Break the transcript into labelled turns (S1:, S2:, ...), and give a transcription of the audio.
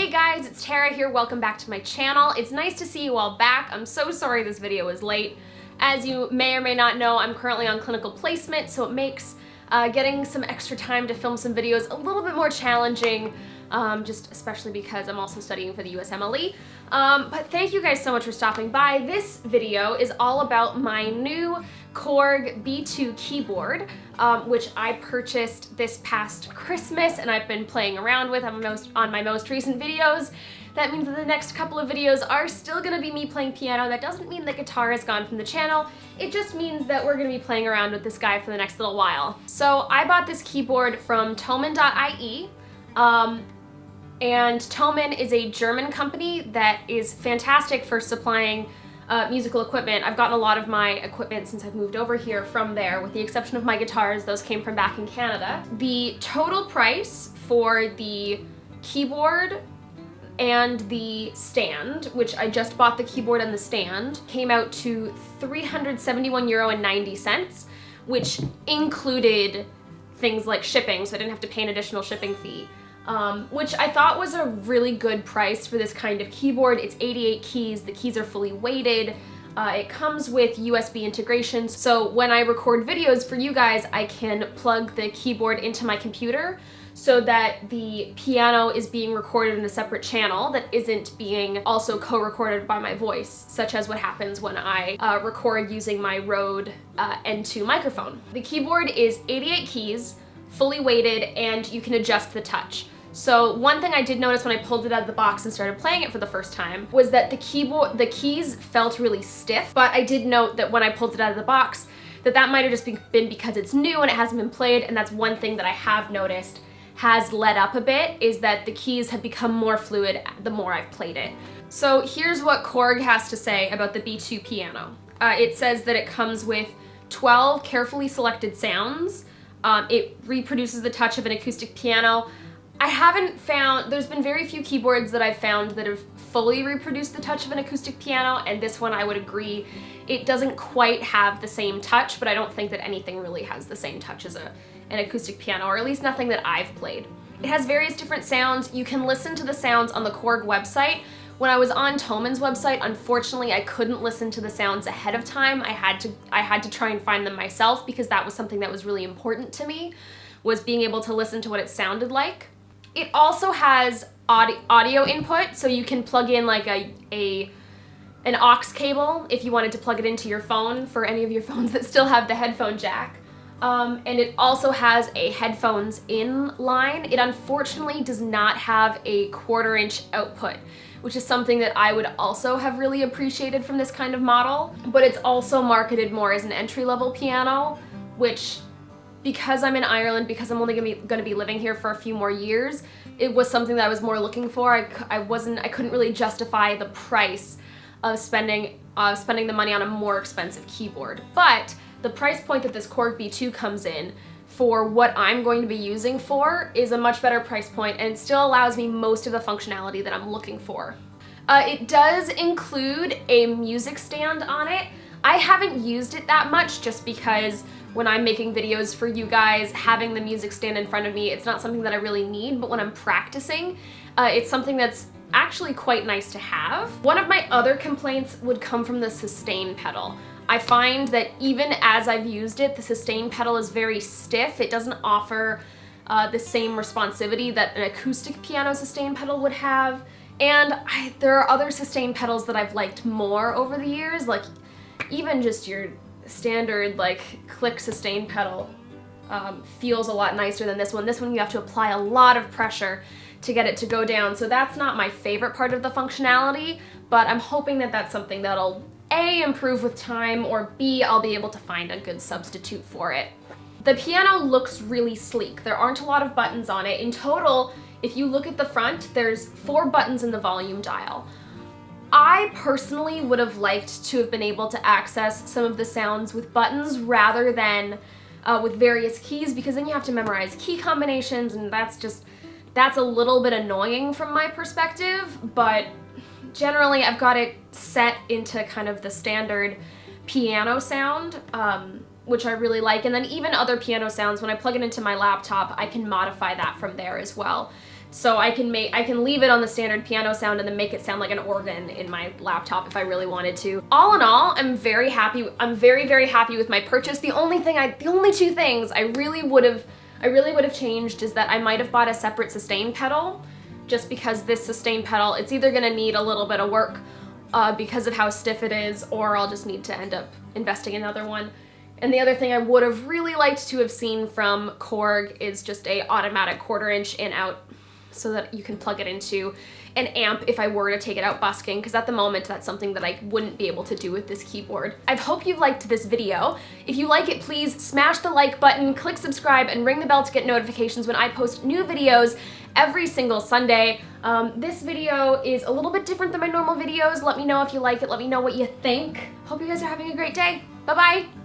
S1: Hey guys, it's Tara here. Welcome back to my channel. It's nice to see you all back. I'm so sorry this video is late. As you may or may not know, I'm currently on clinical placement, so it makes getting some extra time to film some videos a little bit more challenging, just especially because I'm also studying for the USMLE. But thank you guys so much for stopping by. This video is all about my new Korg B2 keyboard, which I purchased this past Christmas and I've been playing around with on my most recent videos. That means that the next couple of videos are still gonna be me playing piano. That doesn't mean the guitar is gone from the channel. It just means that we're gonna be playing around with this guy for the next little while. So I bought this keyboard from Thomann.ie. And Thomann is a German company that is fantastic for supplying musical equipment. I've gotten a lot of my equipment since I've moved over here from there, with the exception of my guitars. Those came from back in Canada. The total price for the keyboard and the stand, which I just bought the keyboard and the stand, came out to €371.90, which included things like shipping, so I didn't have to pay an additional shipping fee. Which I thought was a really good price for this kind of keyboard. It's 88 keys, the keys are fully weighted, it comes with USB integration, so when I record videos for you guys, I can plug the keyboard into my computer so that the piano is being recorded in a separate channel that isn't being also co-recorded by my voice, such as what happens when I record using my Rode N2 microphone. The keyboard is 88 keys, fully weighted, and you can adjust the touch. So one thing I did notice when I pulled it out of the box and started playing it for the first time was that the keys felt really stiff, but I did note that when I pulled it out of the box that might have just been because it's new and it hasn't been played, and that's one thing that I have noticed has let up a bit, is that the keys have become more fluid the more I've played it. So here's what Korg has to say about the B2 piano. It says that it comes with 12 carefully selected sounds. It reproduces the touch of an acoustic piano. There's been very few keyboards that I've found that have fully reproduced the touch of an acoustic piano, and this one I would agree, it doesn't quite have the same touch, but I don't think that anything really has the same touch as an acoustic piano, or at least nothing that I've played. It has various different sounds. You can listen to the sounds on the Korg website. When I was on Thomann's website, unfortunately, I couldn't listen to the sounds ahead of time. I had to try and find them myself, because that was something that was really important to me, was being able to listen to what it sounded like. It also has audio input, so you can plug in like an aux cable if you wanted to plug it into your phone, for any of your phones that still have the headphone jack. And it also has a headphones in line. It unfortunately does not have a 1/4-inch output, which is something that I would also have really appreciated from this kind of model. But it's also marketed more as an entry-level piano, which, because I'm in Ireland, because I'm only gonna be living here for a few more years, it was something that I was more looking for. I couldn't really justify the price of spending the money on a more expensive keyboard. But the price point that this Korg B2 comes in for what I'm going to be using for is a much better price point, and it still allows me most of the functionality that I'm looking for. It does include a music stand on it. I haven't used it that much, just because when I'm making videos for you guys, having the music stand in front of me, it's not something that I really need, but when I'm practicing, it's something that's actually quite nice to have. One of my other complaints would come from the sustain pedal. I find that even as I've used it, the sustain pedal is very stiff. It doesn't offer the same responsivity that an acoustic piano sustain pedal would have. And there are other sustain pedals that I've liked more over the years, like even just your standard like click sustain pedal feels a lot nicer than this one. This one you have to apply a lot of pressure to get it to go down, so that's not my favorite part of the functionality, but I'm hoping that that's something that'll A, improve with time, or B, I'll be able to find a good substitute for it. The piano looks really sleek. There aren't a lot of buttons on it. In total, if you look at the front, there's 4 buttons in the volume dial. I personally would have liked to have been able to access some of the sounds with buttons rather than with various keys, because then you have to memorize key combinations, and that's a little bit annoying from my perspective. But generally I've got it set into kind of the standard piano sound, which I really like, and then even other piano sounds, when I plug it into my laptop, I can modify that from there as well. So I can leave it on the standard piano sound and then make it sound like an organ in my laptop if I really wanted to. All in all, I'm very happy. I'm very, very happy with my purchase. The only two things I really would have changed is that I might have bought a separate sustain pedal, just because this sustain pedal, it's either gonna need a little bit of work because of how stiff it is, or I'll just need to end up investing in another one. And the other thing I would have really liked to have seen from Korg is just a automatic 1/4 inch in out, so that you can plug it into an amp if I were to take it out busking, because at the moment that's something that I wouldn't be able to do with this keyboard. I hope you liked this video. If you like it, please smash the like button, click subscribe, and ring the bell to get notifications when I post new videos every single Sunday. This video is a little bit different than my normal videos. Let me know if you like it. Let me know what you think. Hope you guys are having a great day. Bye-bye.